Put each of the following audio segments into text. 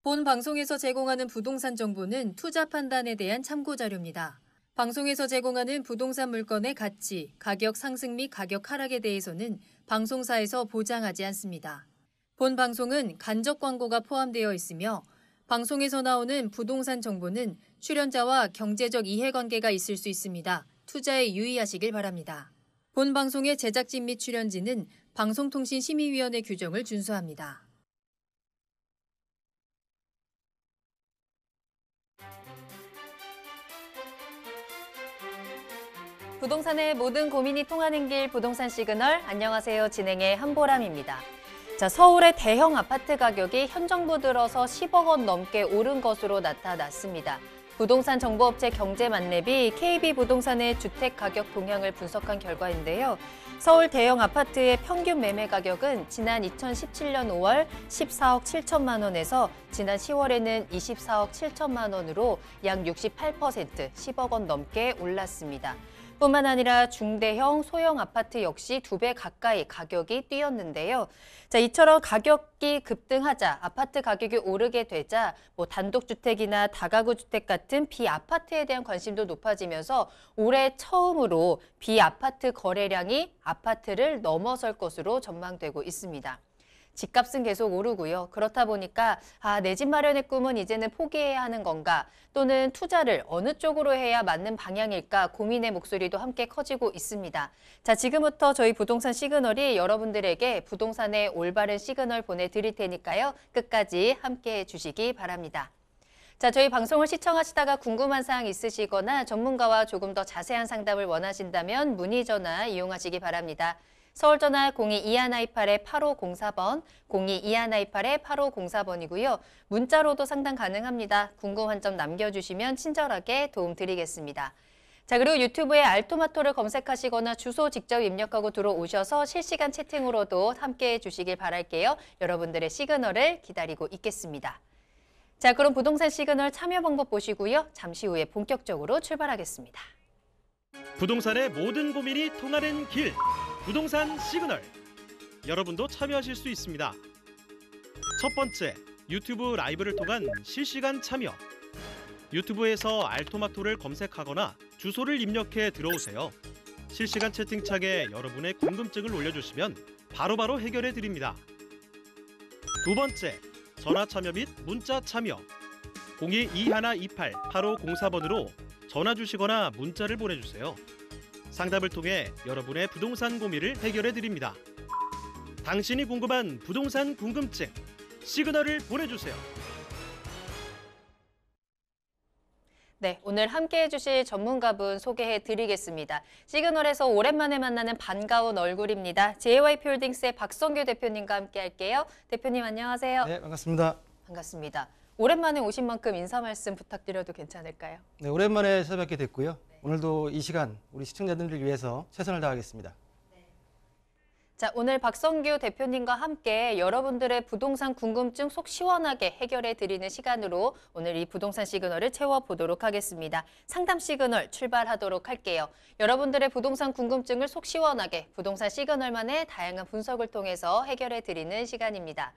본 방송에서 제공하는 부동산 정보는 투자 판단에 대한 참고 자료입니다. 방송에서 제공하는 부동산 물건의 가치, 가격 상승 및 가격 하락에 대해서는 방송사에서 보장하지 않습니다. 본 방송은 간접 광고가 포함되어 있으며 방송에서 나오는 부동산 정보는 출연자와 경제적 이해관계가 있을 수 있습니다. 투자에 유의하시길 바랍니다. 본 방송의 제작진 및 출연진은 방송통신심의위원회 규정을 준수합니다. 부동산의 모든 고민이 통하는 길 부동산 시그널. 안녕하세요. 진행의 한보람입니다. 자, 서울의 대형 아파트 가격이 현 정부 들어서 10억 원 넘게 오른 것으로 나타났습니다. 부동산 정보업체 경제만렙이 KB부동산의 주택 가격 동향을 분석한 결과인데요. 서울 대형 아파트의 평균 매매 가격은 지난 2017년 5월 14억 7천만 원에서 지난 10월에는 24억 7천만 원으로 약 68%, 10억 원 넘게 올랐습니다. 뿐만 아니라 중대형, 소형 아파트 역시 2배 가까이 가격이 뛰었는데요. 자, 이처럼 가격이 급등하자 아파트 가격이 오르게 되자 단독주택이나 다가구 주택 같은 비아파트에 대한 관심도 높아지면서 올해 처음으로 비아파트 거래량이 아파트를 넘어설 것으로 전망되고 있습니다. 집값은 계속 오르고요. 그렇다 보니까 내 집 마련의 꿈은 이제는 포기해야 하는 건가? 또는 투자를 어느 쪽으로 해야 맞는 방향일까? 고민의 목소리도 함께 커지고 있습니다. 자, 지금부터 저희 부동산 시그널이 여러분들에게 부동산의 올바른 시그널 보내드릴 테니까요. 끝까지 함께해 주시기 바랍니다. 자, 저희 방송을 시청하시다가 궁금한 사항 있으시거나 전문가와 조금 더 자세한 상담을 원하신다면 문의 전화 이용하시기 바랍니다. 서울전화 02-2128-8504번, 02-2128-8504번이고요. 문자로도 상담 가능합니다. 궁금한 점 남겨주시면 친절하게 도움드리겠습니다. 자, 그리고 유튜브에 알토마토를 검색하시거나 주소 직접 입력하고 들어오셔서 실시간 채팅으로도 함께해 주시길 바랄게요. 여러분들의 시그널을 기다리고 있겠습니다. 자, 그럼 부동산 시그널 참여 방법 보시고요. 잠시 후에 본격적으로 출발하겠습니다. 부동산의 모든 고민이 통하는 길, 부동산 시그널. 여러분도 참여하실 수 있습니다. 첫 번째, 유튜브 라이브를 통한 실시간 참여. 유튜브에서 알토마토를 검색하거나 주소를 입력해 들어오세요. 실시간 채팅창에 여러분의 궁금증을 올려주시면 바로바로 해결해 드립니다. 두 번째, 전화 참여 및 문자 참여. 02-2128-8504번으로 전화 주시거나 문자를 보내주세요. 상담을 통해 여러분의 부동산 고민을 해결해 드립니다. 당신이 궁금한 부동산 궁금증, 시그널을 보내주세요. 네, 오늘 함께해 주실 전문가분 소개해 드리겠습니다. 시그널에서 오랜만에 만나는 반가운 얼굴입니다. JYP홀딩스의 박성규 대표님과 함께 할게요. 대표님 안녕하세요. 네, 반갑습니다. 반갑습니다. 오랜만에 오신 만큼 인사 말씀 부탁드려도 괜찮을까요? 네, 오랜만에 찾아뵙게 됐고요. 오늘도 이 시간 우리 시청자들을 위해서 최선을 다하겠습니다. 자, 오늘 박성규 대표님과 함께 여러분들의 부동산 궁금증 속 시원하게 해결해 드리는 시간으로 오늘 이 부동산 시그널을 채워보도록 하겠습니다. 상담 시그널 출발하도록 할게요. 여러분들의 부동산 궁금증을 속 시원하게 부동산 시그널만의 다양한 분석을 통해서 해결해 드리는 시간입니다.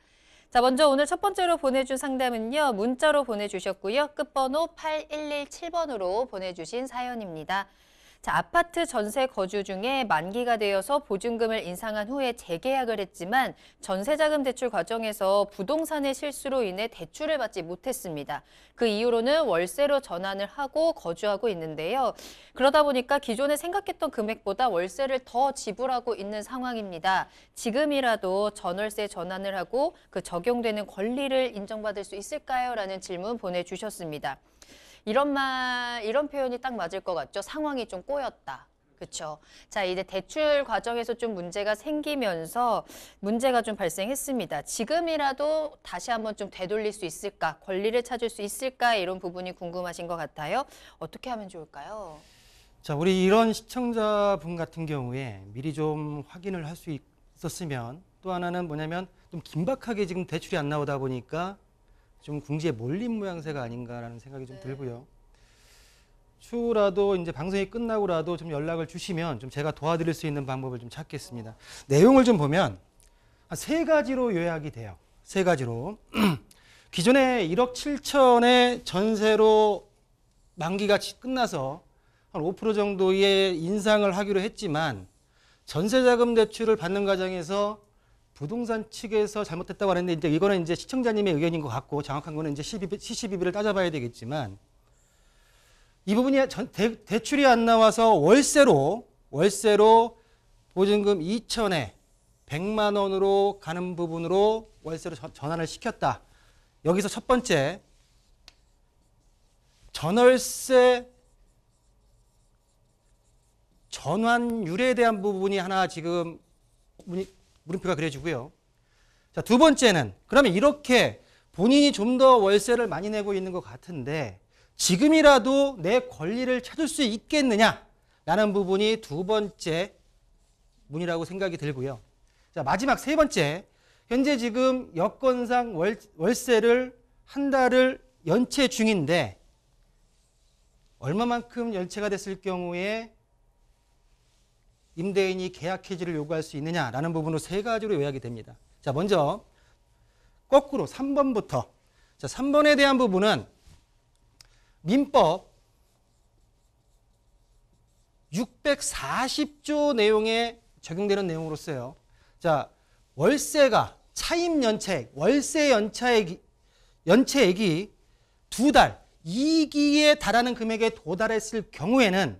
자, 먼저 오늘 첫 번째로 보내준 상담은요. 문자로 보내주셨고요. 끝번호 8117번으로 보내주신 사연입니다. 자, 아파트 전세 거주 중에 만기가 되어서 보증금을 인상한 후에 재계약을 했지만 전세자금 대출 과정에서 부동산의 실수로 인해 대출을 받지 못했습니다. 그 이후로는 월세로 전환을 하고 거주하고 있는데요. 그러다 보니까 기존에 생각했던 금액보다 월세를 더 지불하고 있는 상황입니다. 지금이라도 전월세 전환을 하고 그 적용되는 권리를 인정받을 수 있을까요? 라는 질문 보내주셨습니다. 이런 표현이 딱 맞을 것 같죠? 상황이 좀 꼬였다. 그렇죠? 자, 이제 대출 과정에서 좀 문제가 생기면서 문제가 좀 발생했습니다. 지금이라도 다시 한번 좀 되돌릴 수 있을까? 권리를 찾을 수 있을까? 이런 부분이 궁금하신 것 같아요. 어떻게 하면 좋을까요? 자, 우리 이런 시청자분 같은 경우에 미리 좀 확인을 할 수 있었으면, 또 하나는 뭐냐면 좀 긴박하게 지금 대출이 안 나오다 보니까 좀 궁지에 몰린 모양새가 아닌가라는 생각이 좀 들고요. 추후라도 이제 방송이 끝나고라도 좀 연락을 주시면 좀 제가 도와드릴 수 있는 방법을 좀 찾겠습니다. 내용을 좀 보면 한 3가지로 요약이 돼요. 3가지로. 기존에 1억 7천의 전세로 만기가 끝나서 한 5% 정도의 인상을 하기로 했지만 전세자금 대출을 받는 과정에서 부동산 측에서 잘못했다고 하는데 이제 이거는 이제 시청자님의 의견인 것 같고 정확한 거는 이제 CCBB를 따져봐야 되겠지만 이 부분이 대출이 안 나와서 월세로 보증금 2천에 100만 원으로 가는 부분으로 월세로 전환을 시켰다. 여기서 첫 번째 전월세 전환율에 대한 부분이 하나 지금 물음표가 그려지고요. 자, 두 번째는 그러면 이렇게 본인이 좀 더 월세를 많이 내고 있는 것 같은데 지금이라도 내 권리를 찾을 수 있겠느냐라는 부분이 두 번째 문이라고 생각이 들고요. 자, 마지막 세 번째, 현재 지금 여건상 월세를 한 달을 연체 중인데 얼마만큼 연체가 됐을 경우에 임대인이 계약 해지를 요구할 수 있느냐라는 부분으로 세 가지로 요약이 됩니다. 자, 먼저 거꾸로 3번부터. 자, 3번에 대한 부분은 민법 640조 내용에 적용되는 내용으로서요. 자, 월세가 차임 연체액, 월세 연체액이 두 달, 2기에 달하는 금액에 도달했을 경우에는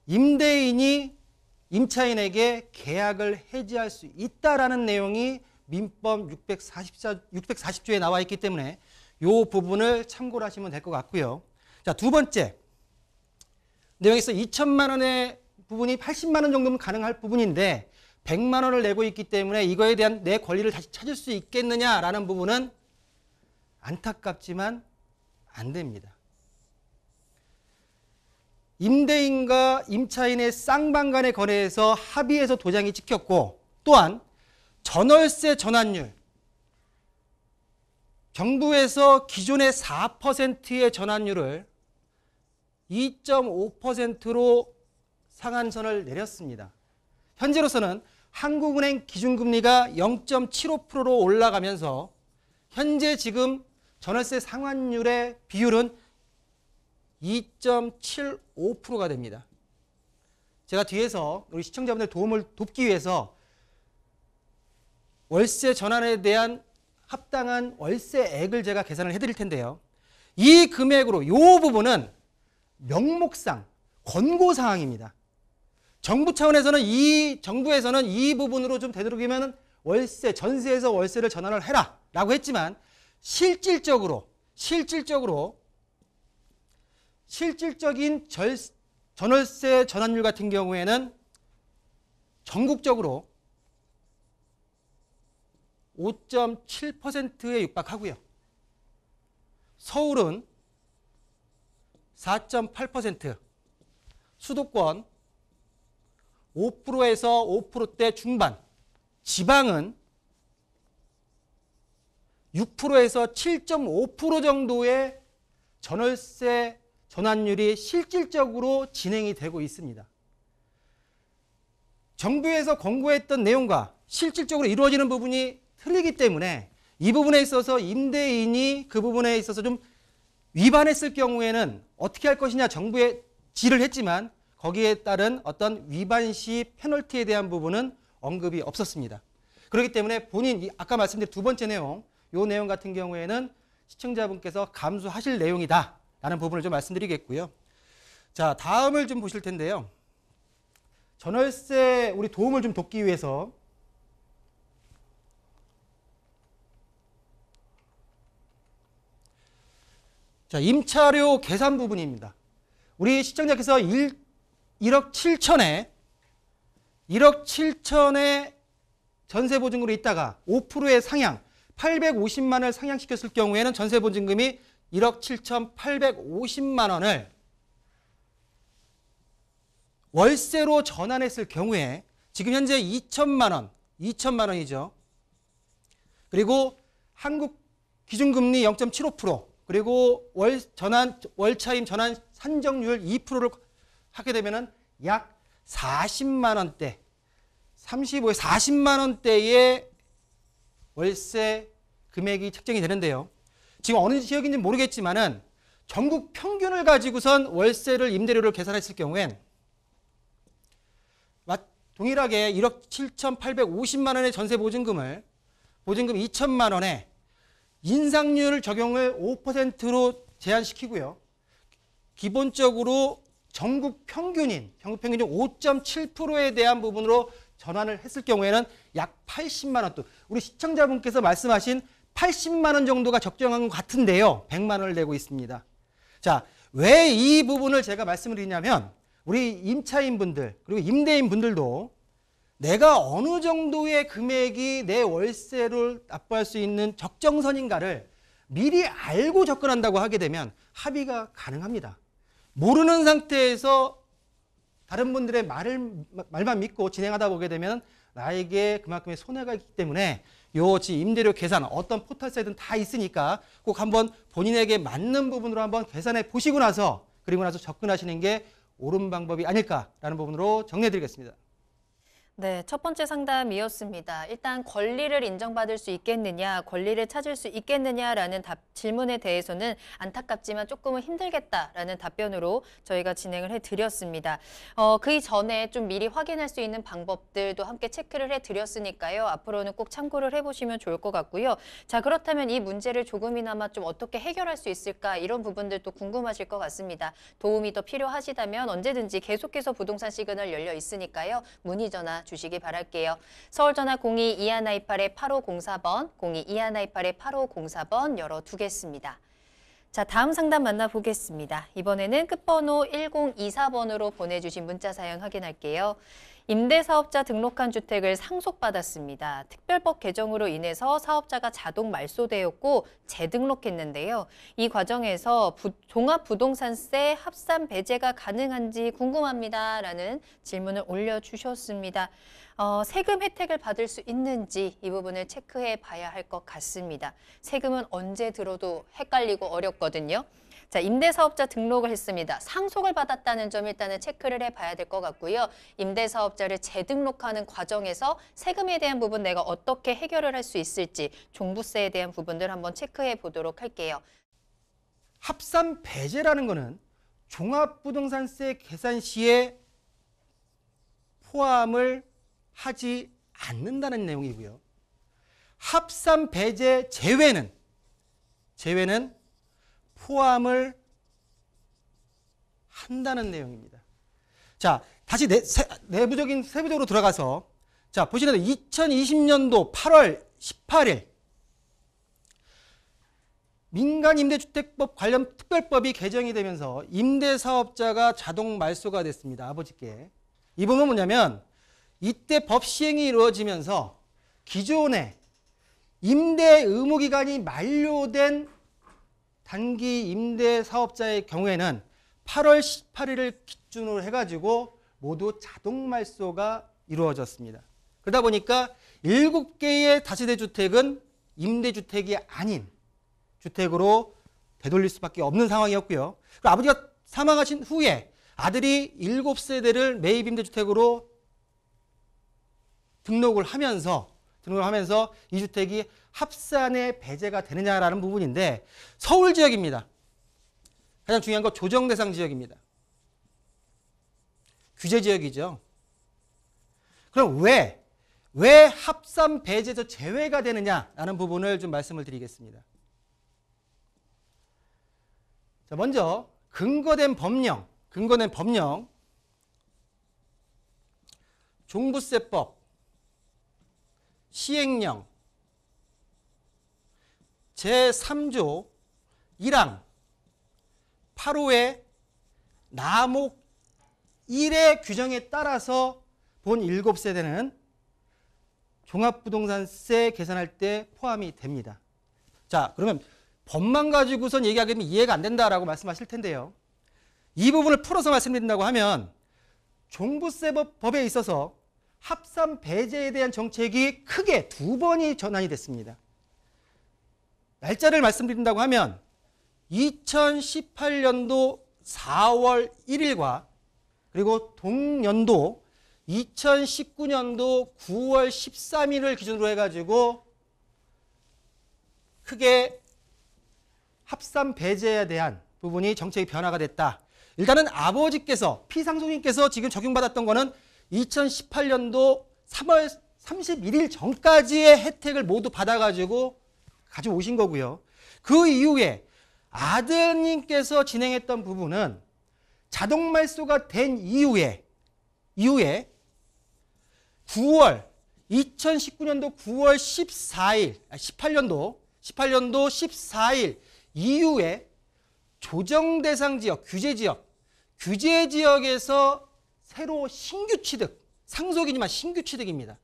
임대인이 임차인에게 계약을 해지할 수 있다라는 내용이 민법 640조에 나와 있기 때문에 이 부분을 참고를 하시면 될 것 같고요. 자, 두 번째 내용에서 2천만 원의 부분이 80만 원 정도면 가능할 부분인데 100만 원을 내고 있기 때문에 이거에 대한 내 권리를 다시 찾을 수 있겠느냐라는 부분은 안타깝지만 안 됩니다. 임대인과 임차인의 쌍방 간의 거래에서 합의해서 도장이 찍혔고 또한 전월세 전환율 정부에서 기존의 4%의 전환율을 2.5%로 상한선을 내렸습니다. 현재로서는 한국은행 기준금리가 0.75%로 올라가면서 현재 지금 전월세 상환율의 비율은 2.75%가 됩니다. 제가 뒤에서 우리 시청자분들 도움을 돕기 위해서 월세 전환에 대한 합당한 월세액을 제가 계산을 해드릴 텐데요. 이 금액으로 이 부분은 명목상 권고사항입니다. 정부 차원에서는 정부에서는 이 부분으로 좀 되도록이면 월세, 전세에서 월세를 전환을 해라 라고 했지만 실질적인 전월세 전환율 같은 경우에는 전국적으로 5.7%에 육박하고요. 서울은 4.8%, 수도권 5%에서 5%대 중반, 지방은 6%에서 7.5% 정도의 전월세 전환율이 실질적으로 진행이 되고 있습니다. 정부에서 권고했던 내용과 실질적으로 이루어지는 부분이 틀리기 때문에 이 부분에 있어서 임대인이 그 부분에 있어서 좀 위반했을 경우에는 어떻게 할 것이냐 정부에 질의를 했지만 거기에 따른 어떤 위반 시 페널티에 대한 부분은 언급이 없었습니다. 그렇기 때문에 본인 아까 말씀드린 두 번째 내용, 이 내용 같은 경우에는 시청자분께서 감수하실 내용이다 라는 부분을 좀 말씀드리겠고요. 자, 다음을 좀 보실 텐데요. 전월세 우리 도움을 좀 돕기 위해서 자, 임차료 계산 부분입니다. 우리 시청자께서 1억 7천에 전세보증금으로 있다가 5%의 상향, 850만 원을 상향시켰을 경우에는 전세보증금이 1억 7,850만 원을 월세로 전환했을 경우에 지금 현재 2천만 원이죠. 그리고 한국 기준금리 0.75%, 그리고 월차임 전환 산정률 2%를 하게 되면은 약 40만 원대, 35에 40만 원대의 월세 금액이 책정이 되는데요. 지금 어느 지역인지 모르겠지만은 전국 평균을 가지고선 월세를 임대료를 계산했을 경우엔 동일하게 1억 7,850만 원의 전세 보증금 2천만 원에 인상률 적용을 5%로 제한시키고요. 기본적으로 전국 평균인 5.7%에 대한 부분으로 전환을 했을 경우에는 약 80만 원 또 우리 시청자분께서 말씀하신 80만 원 정도가 적정한 것 같은데요. 100만 원을 내고 있습니다. 자, 왜 이 부분을 제가 말씀을 드리냐면 우리 임차인분들 그리고 임대인분들도 내가 어느 정도의 금액이 내 월세를 납부할 수 있는 적정선인가를 미리 알고 접근한다고 하게 되면 합의가 가능합니다. 모르는 상태에서 다른 분들의 말만 믿고 진행하다 보게 되면 나에게 그만큼의 손해가 있기 때문에 임대료 계산 어떤 포털사이트는 다 있으니까 꼭 한번 본인에게 맞는 부분으로 한번 계산해 보시고 나서 그리고 나서 접근하시는 게 옳은 방법이 아닐까라는 부분으로 정리해 드리겠습니다. 네, 첫 번째 상담이었습니다. 일단 권리를 인정받을 수 있겠느냐, 권리를 찾을 수 있겠느냐라는 질문에 대해서는 안타깝지만 조금은 힘들겠다라는 답변으로 저희가 진행을 해드렸습니다. 그 이전에 좀 미리 확인할 수 있는 방법들도 함께 체크를 해드렸으니까요. 앞으로는 꼭 참고를 해보시면 좋을 것 같고요. 자, 그렇다면 이 문제를 조금이나마 좀 어떻게 해결할 수 있을까 이런 부분들도 궁금하실 것 같습니다. 도움이 더 필요하시다면 언제든지 계속해서 부동산 시그널 열려 있으니까요. 문의 전화 주시기 바랄게요. 서울전화 02-2128-8504번, 02-2128-8504번 열어두겠습니다. 자, 다음 상담 만나보겠습니다. 이번에는 끝번호 1024번으로 보내주신 문자 사연 확인할게요. 임대사업자 등록한 주택을 상속받았습니다. 특별법 개정으로 인해서 사업자가 자동 말소되었고 재등록했는데요. 이 과정에서 종합부동산세 합산 배제가 가능한지 궁금합니다. 라는 질문을 올려주셨습니다. 세금 혜택을 받을 수 있는지 이 부분을 체크해 봐야 할 것 같습니다. 세금은 언제 들어도 헷갈리고 어렵거든요. 자, 임대사업자 등록을 했습니다. 상속을 받았다는 점 일단은 체크를 해봐야 될 것 같고요. 임대사업자를 재등록하는 과정에서 세금에 대한 부분 내가 어떻게 해결을 할 수 있을지 종부세에 대한 부분들 한번 체크해 보도록 할게요. 합산 배제라는 거는 종합부동산세 계산 시에 포함을 하지 않는다는 내용이고요. 합산 배제 제외는 포함을 한다는 내용입니다. 자, 다시 내부적인 세부적으로 들어가서 자, 보시는 2020년도 8월 18일 민간임대주택법 관련 특별법이 개정이 되면서 임대사업자가 자동 말소가 됐습니다. 아버지께. 이 부분은 뭐냐면 이때 법 시행이 이루어지면서 기존에 임대 의무기간이 만료된 단기 임대 사업자의 경우에는 8월 18일을 기준으로 해가지고 모두 자동 말소가 이루어졌습니다. 그러다 보니까 7개의 다세대 주택은 임대주택이 아닌 주택으로 되돌릴 수밖에 없는 상황이었고요. 그리고 아버지가 사망하신 후에 아들이 7세대를 매입 임대주택으로 등록을 하면서 이 주택이 합산에 배제가 되느냐라는 부분인데 서울 지역입니다. 가장 중요한 건 조정 대상 지역입니다. 규제 지역이죠. 그럼 왜 합산 배제에서 제외가 되느냐라는 부분을 좀 말씀을 드리겠습니다. 자, 먼저 근거된 법령 종부세법 시행령 제3조 1항 8호의 나목 1의 규정에 따라서 본 7세대는 종합부동산세 계산할 때 포함이 됩니다. 자, 그러면 법만 가지고선 얘기하게 되면 이해가 안 된다라고 말씀하실 텐데요. 이 부분을 풀어서 말씀드린다고 하면 종부세법에 있어서 합산 배제에 대한 정책이 크게 2번이 전환이 됐습니다. 날짜를 말씀드린다고 하면 2018년도 4월 1일과 그리고 동년도 2019년도 9월 13일을 기준으로 해가지고 크게 합산 배제에 대한 부분이 정책이 변화가 됐다. 일단은 아버지께서 피상속인께서 지금 적용받았던 거는 2018년도 3월 31일 전까지의 혜택을 모두 받아가지고 가져오신 거고요. 그 이후에 아드님께서 진행했던 부분은 자동 말소가 된 이후에 2019년도 9월 14일, 18년도 14일 이후에 조정 대상 지역, 규제 지역에서 새로 신규 취득, 상속이지만 신규 취득입니다.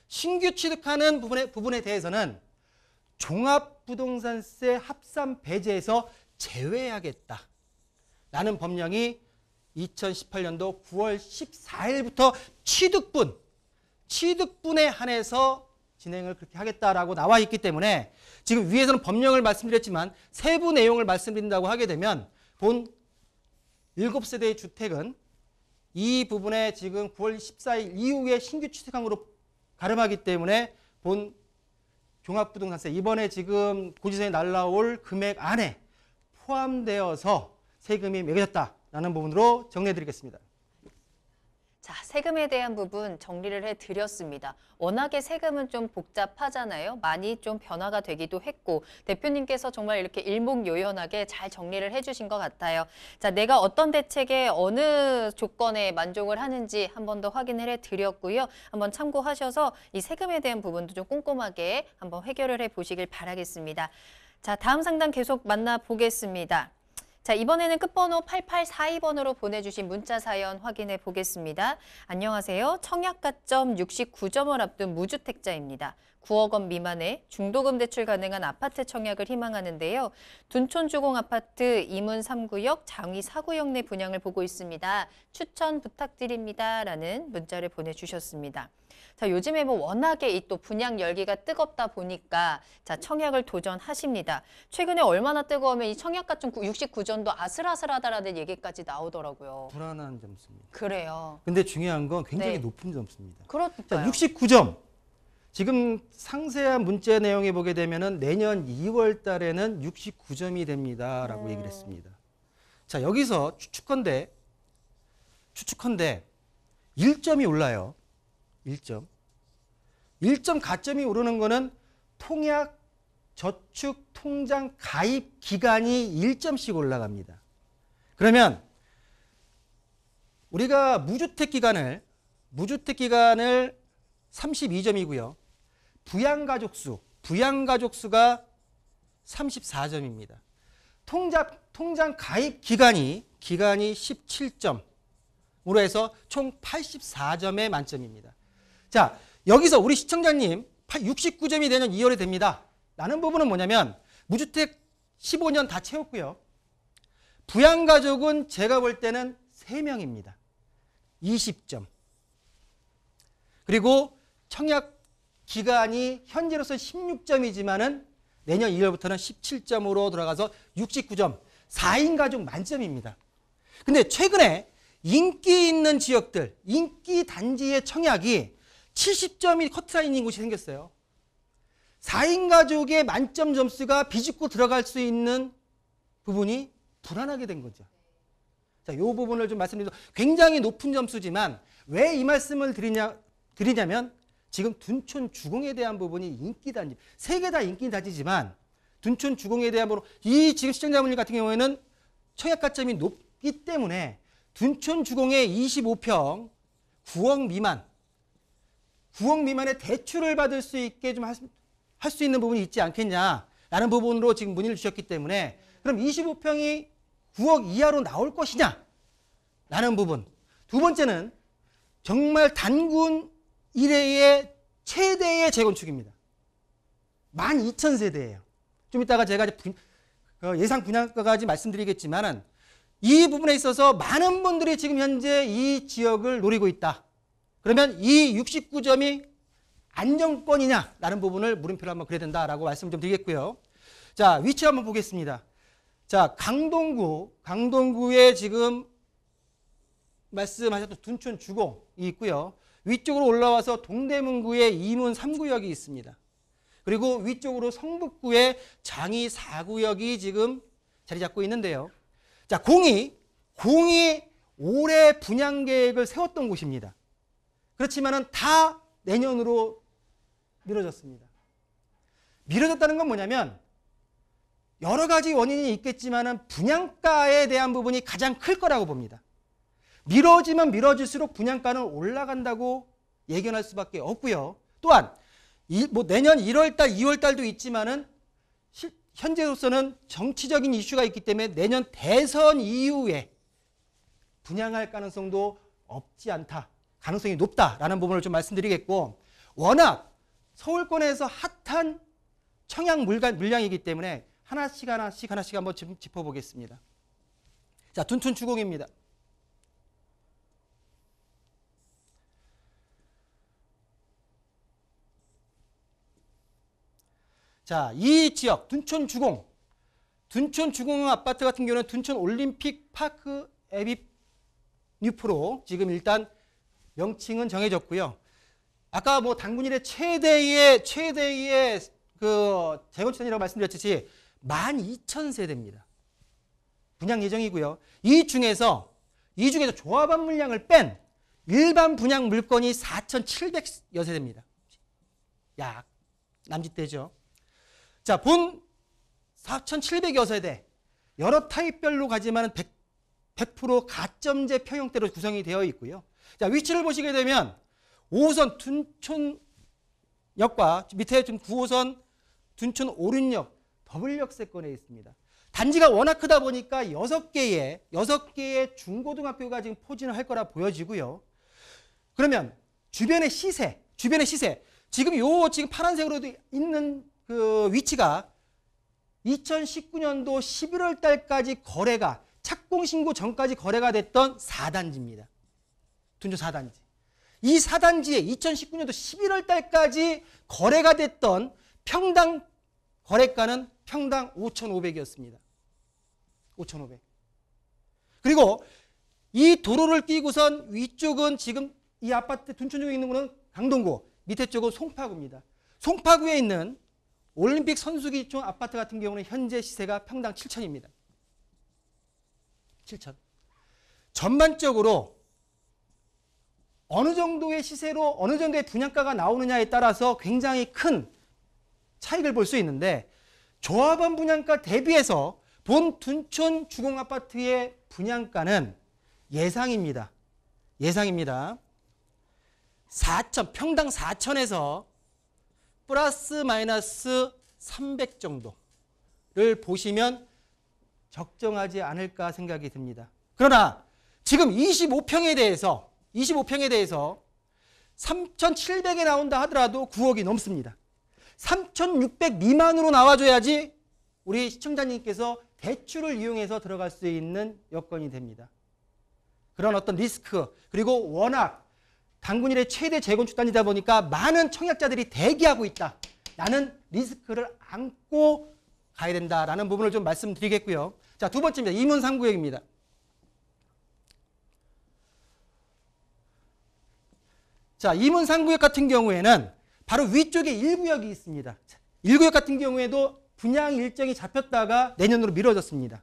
신규 취득하는 부분에 대해서는 종합부동산세 합산 배제에서 제외하겠다라는 법령이 2018년도 9월 14일부터 취득분에 한해서 진행을 그렇게 하겠다라고 나와 있기 때문에 지금 위에서는 법령을 말씀드렸지만 세부 내용을 말씀드린다고 하게 되면 본 7세대의 주택은 이 부분에 지금 9월 14일 이후에 신규 취득항으로 가름하기 때문에 본 종합부동산세 이번에 지금 고지서에 날라올 금액 안에 포함되어서 세금이 매겨졌다라는 부분으로 정리해드리겠습니다. 자, 세금에 대한 부분 정리를 해드렸습니다. 워낙에 세금은 좀 복잡하잖아요. 많이 좀 변화가 되기도 했고 대표님께서 정말 이렇게 일목요연하게 잘 정리를 해주신 것 같아요. 자, 내가 어떤 대책에 어느 조건에 만족을 하는지 한 번 더 확인을 해드렸고요. 한번 참고하셔서 이 세금에 대한 부분도 좀 꼼꼼하게 한번 해결을 해보시길 바라겠습니다. 자, 다음 상담 계속 만나보겠습니다. 자, 이번에는 끝번호 8842번으로 보내주신 문자 사연 확인해 보겠습니다. 안녕하세요. 청약가점 69점을 앞둔 무주택자입니다. 9억 원 미만의 중도금 대출 가능한 아파트 청약을 희망하는데요. 둔촌 주공 아파트 이문 3구역, 장위 4구역 내 분양을 보고 있습니다. 추천 부탁드립니다. 라는 문자를 보내주셨습니다. 자, 요즘에 뭐 워낙에 이 또 분양 열기가 뜨겁다 보니까 자, 청약을 도전하십니다. 최근에 얼마나 뜨거우면 이 청약가점 69점도 아슬아슬하다라는 얘기까지 나오더라고요. 불안한 점수입니다. 그래요. 근데 중요한 건 굉장히 네. 높은 점수입니다. 그러니까요. 자, 69점. 지금 상세한 문자 내용에 보게 되면은 내년 2월 달에는 69점이 됩니다라고 얘기를 했습니다. 자, 여기서 추측컨대 1점이 올라요. 1점 가점이 오르는 거는 통약 저축 통장 가입 기간이 1점씩 올라갑니다. 그러면 우리가 무주택 기간을 32점이고요. 부양가족 수가 34점입니다. 통장 가입 기간이 17점으로 해서 총 84점의 만점입니다. 자, 여기서 우리 시청자님 69점이 내년 2월에 됩니다. 라는 부분은 뭐냐면 무주택 15년 다 채웠고요. 부양가족은 제가 볼 때는 3명입니다. 20점. 그리고 청약 기간이 현재로서 16점이지만은 내년 2월부터는 17점으로 돌아가서 69점. 4인 가족 만점입니다. 근데 최근에 인기 있는 지역들, 인기 단지의 청약이 70점이 커트라인인 곳이 생겼어요. 4인 가족의 만점 점수가 비집고 들어갈 수 있는 부분이 불안하게 된 거죠. 자, 이 부분을 좀 말씀드리면 굉장히 높은 점수지만 왜 이 말씀을 드리냐면 지금 둔촌 주공에 대한 부분이 인기 단지, 3개 다 인기 단지지만 둔촌 주공에 대한 부분, 이 지금 시청자분들 같은 경우에는 청약 가점이 높기 때문에 둔촌 주공의 25평 9억 미만의 대출을 받을 수 있게 좀 할 수 있는 부분이 있지 않겠냐라는 부분으로 지금 문의를 주셨기 때문에 그럼 25평이 9억 이하로 나올 것이냐 라는 부분. 두 번째는 정말 단군 이래의 최대의 재건축입니다. 12,000세대예요. 좀 이따가 제가 예상 분양가까지 말씀드리겠지만은 이 부분에 있어서 많은 분들이 지금 현재 이 지역을 노리고 있다. 그러면 이 69점이 안정권이냐라는 부분을 물음표로 한번 그려야 된다라고 말씀 좀 드리겠고요. 자, 위치 한번 보겠습니다. 자, 강동구에 지금 말씀하셨던 둔촌 주공이 있고요. 위쪽으로 올라와서 동대문구에 이문 3구역이 있습니다. 그리고 위쪽으로 성북구의 장이 4구역이 지금 자리 잡고 있는데요. 자, 공이 올해 분양 계획을 세웠던 곳입니다. 그렇지만은 다 내년으로 미뤄졌습니다. 미뤄졌다는 건 뭐냐면 여러 가지 원인이 있겠지만은 분양가에 대한 부분이 가장 클 거라고 봅니다. 미뤄지면 미뤄질수록 분양가는 올라간다고 예견할 수밖에 없고요. 또한 내년 1월달, 2월달도 있지만은 현재로서는 정치적인 이슈가 있기 때문에 내년 대선 이후에 분양할 가능성도 없지 않다. 가능성이 높다라는 부분을 좀 말씀드리겠고, 워낙 서울권에서 핫한 청약 물량이기 때문에 하나씩 한번 짚어보겠습니다. 자, 둔촌 주공입니다. 자, 이 지역 둔촌 주공 아파트 같은 경우는 둔촌 올림픽 파크 에비 뉴프로 지금 일단 명칭은 정해졌고요. 아까 당군일의 최대의 그 재건축단이라고 말씀드렸듯이 12,000세대입여 분양 예정이고요. 이 중에서 조합원 물량을 뺀 일반 분양 물건이 4,700여 세대입니다. 약 남짓되죠. 자, 본 4,700여 세대 여러 타입별로 가지만 100% 가점제 평형대로 구성이 되어 있고요. 자, 위치를 보시게 되면 5호선 둔촌역과 밑에 좀 9호선 둔촌 오륜역 더블역세권에 있습니다. 단지가 워낙 크다 보니까 6개의 중고등학교가 지금 포진을 할 거라 보여지고요. 그러면 주변의 시세 지금 파란색으로 있는 그 위치가 2019년도 11월 달까지 거래가 착공신고 전까지 거래가 됐던 4단지입니다. 둔촌 4단지. 이 4단지에 2019년도 11월 달까지 거래가 됐던 평당 거래가는 평당 5,500이었습니다. 5,500. 그리고 이 도로를 끼고선 위쪽은 지금 이 아파트 둔촌 쪽에 있는 거는 강동구, 밑에 쪽은 송파구입니다. 송파구에 있는 올림픽 선수기촌 아파트 같은 경우는 현재 시세가 평당 7,000입니다. 7,000. 전반적으로 어느 정도의 시세로 어느 정도의 분양가가 나오느냐에 따라서 굉장히 큰 차익을 볼 수 있는데, 조합원 분양가 대비해서 본 둔촌 주공아파트의 분양가는 예상입니다. 4천, 평당 4천에서 플러스 마이너스 300 정도를 보시면 적정하지 않을까 생각이 듭니다. 그러나 지금 25평에 대해서 3,700에 나온다 하더라도 9억이 넘습니다. 3,600 미만으로 나와줘야지 우리 시청자님께서 대출을 이용해서 들어갈 수 있는 여건이 됩니다. 그런 어떤 리스크, 그리고 워낙 당군일의 최대 재건축 단지다 보니까 많은 청약자들이 대기하고 있다. 라는 리스크를 안고 가야 된다라는 부분을 좀 말씀드리겠고요. 자, 두 번째입니다. 이문 3구역입니다. 자, 이문 3구역 같은 경우에는 바로 위쪽에 1구역이 있습니다. 1구역 같은 경우에도 분양 일정이 잡혔다가 내년으로 미뤄졌습니다.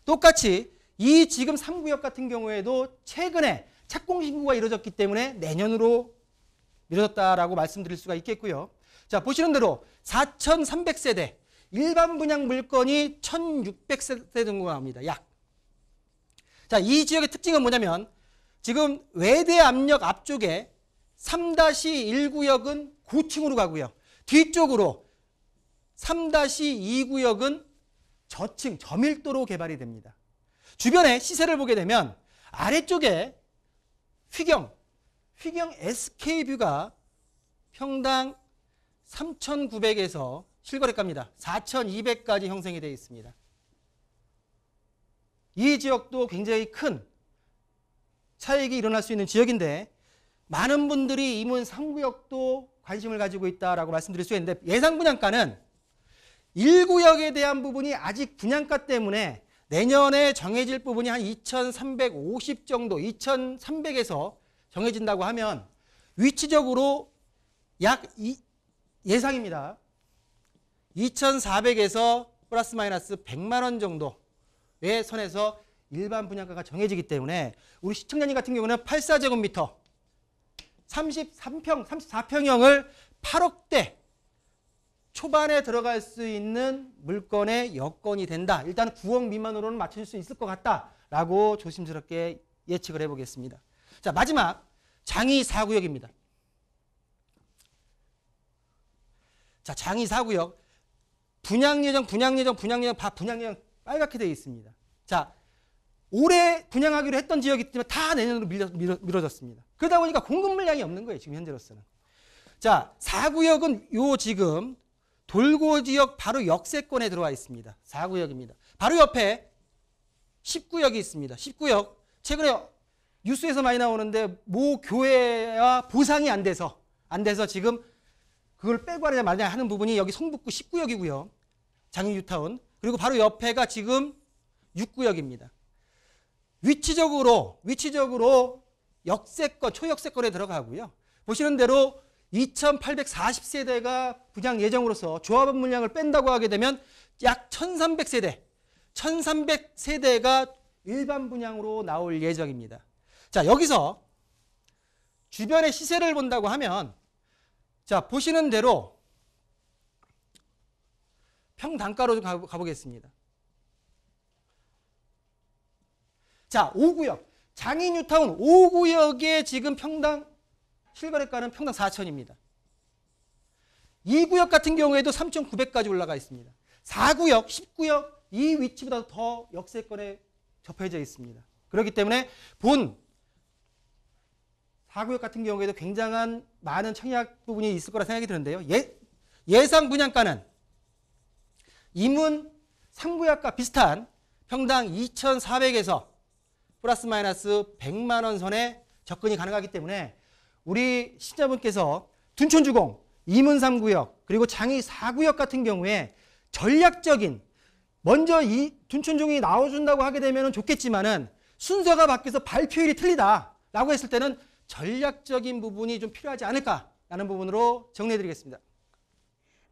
똑같이 이 지금 3구역 같은 경우에도 최근에 착공 신고가 이루어졌기 때문에 내년으로 미뤄졌다라고 말씀드릴 수가 있겠고요. 자, 보시는 대로 4,300세대, 일반 분양 물건이 1,600세대 정도 나옵니다. 약. 자, 이 지역의 특징은 뭐냐면 지금 외대 압력 앞쪽에 3-1구역은 고층으로 가고요. 뒤쪽으로 3-2구역은 저층, 저밀도로 개발이 됩니다. 주변에 시세를 보게 되면 아래쪽에 휘경 SK뷰가 평당 3,900에서 실거래가입니다. 4,200까지 형성이 되어 있습니다. 이 지역도 굉장히 큰 차익이 일어날 수 있는 지역인데, 많은 분들이 이문 3구역도 관심을 가지고 있다라고 말씀드릴 수 있는데, 예상 분양가는 1구역에 대한 부분이 아직 분양가 때문에 내년에 정해질 부분이 한 2,350 정도, 2,300에서 정해진다고 하면 위치적으로 예상입니다. 2,400에서 플러스 마이너스 100만 원 정도의 선에서 일반 분양가가 정해지기 때문에 우리 시청자님 같은 경우는 84제곱미터 33평, 34평형을 8억대 초반에 들어갈 수 있는 물건의 여건이 된다. 일단 9억 미만으로는 맞출 수 있을 것 같다라고 조심스럽게 예측을 해보겠습니다. 자, 마지막 장이 4구역입니다. 자, 장이 4구역 분양 예정 다 분양 예정 빨갛게 되어 있습니다. 자, 올해 분양하기로 했던 지역이기 때문에 다 내년으로 미뤄졌습니다. 그러다 보니까 공급 물량이 없는 거예요. 지금 현재로서는. 자, 4구역은 요 지금 돌고 지역 바로 역세권에 들어와 있습니다. 4구역입니다. 바로 옆에 10구역이 있습니다. 10구역 최근에 뉴스에서 많이 나오는데 모 교회와 보상이 안 돼서 지금 그걸 빼고 하느냐 마느냐 하는 부분이 여기 성북구 10구역이고요. 장인 뉴타운. 그리고 바로 옆에가 지금 6구역입니다. 위치적으로 역세권, 초역세권에 들어가고요. 보시는 대로 2,840세대가 분양 예정으로서 조합원 물량을 뺀다고 하게 되면 약 1,300세대, 1,300세대가 일반 분양으로 나올 예정입니다. 자, 여기서 주변의 시세를 본다고 하면 자, 보시는 대로 평단가로 좀 가보겠습니다. 자, 5구역. 장인 뉴타운 5구역의 지금 평당 실거래가는 평당 4천입니다. 2구역 같은 경우에도 3,900까지 올라가 있습니다. 4구역, 10구역 이 위치보다 더 역세권에 접해져 있습니다. 그렇기 때문에 본 4구역 같은 경우에도 굉장한 많은 청약 부분이 있을 거라 생각이 드는데요. 예상 분양가는 이문 3구역과 비슷한 평당 2,400에서 플러스 마이너스 100만 원 선에 접근이 가능하기 때문에 우리 시청자분께서 둔촌주공, 이문 3구역, 그리고 장이 4구역 같은 경우에 전략적인 먼저 이 둔촌주공이 나와준다고 하게 되면 좋겠지만은 순서가 바뀌어서 발표일이 틀리다라고 했을 때는 전략적인 부분이 좀 필요하지 않을까라는 부분으로 정리해드리겠습니다.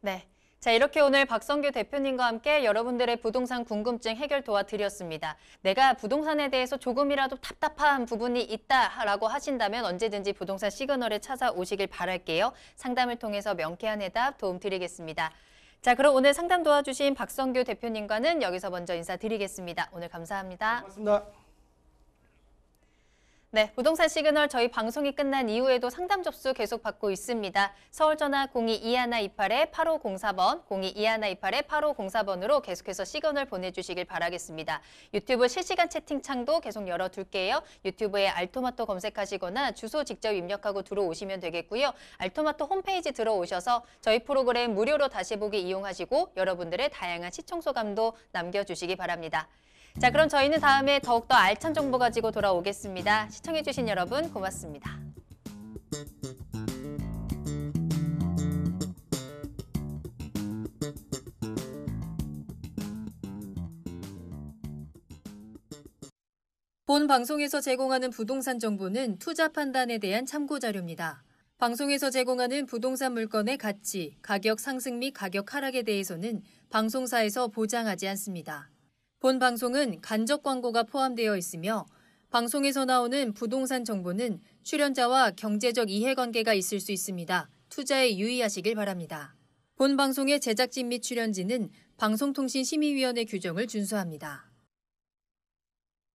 네. 자, 이렇게 오늘 박성규 대표님과 함께 여러분들의 부동산 궁금증 해결 도와드렸습니다. 내가 부동산에 대해서 조금이라도 답답한 부분이 있다라고 하신다면 언제든지 부동산 시그널에 찾아오시길 바랄게요. 상담을 통해서 명쾌한 해답 도움드리겠습니다. 자, 그럼 오늘 상담 도와주신 박성규 대표님과는 여기서 먼저 인사드리겠습니다. 오늘 감사합니다. 고맙습니다. 네, 부동산 시그널 저희 방송이 끝난 이후에도 상담 접수 계속 받고 있습니다. 서울 전화 02-2128-8504번, 02-2128-8504번으로 계속해서 시그널 보내주시길 바라겠습니다. 유튜브 실시간 채팅창도 계속 열어둘게요. 유튜브에 알토마토 검색하시거나 주소 직접 입력하고 들어오시면 되겠고요. 알토마토 홈페이지 들어오셔서 저희 프로그램 무료로 다시 보기 이용하시고 여러분들의 다양한 시청 소감도 남겨주시기 바랍니다. 자, 그럼 저희는 다음에 더욱더 알찬 정보 가지고 돌아오겠습니다. 시청해주신 여러분 고맙습니다. 본 방송에서 제공하는 부동산 정보는 투자 판단에 대한 참고 자료입니다. 방송에서 제공하는 부동산 물건의 가치, 가격 상승 및 가격 하락에 대해서는 방송사에서 보장하지 않습니다. 본 방송은 간접 광고가 포함되어 있으며 방송에서 나오는 부동산 정보는 출연자와 경제적 이해관계가 있을 수 있습니다. 투자에 유의하시길 바랍니다. 본 방송의 제작진 및 출연진은 방송통신심의위원회 규정을 준수합니다.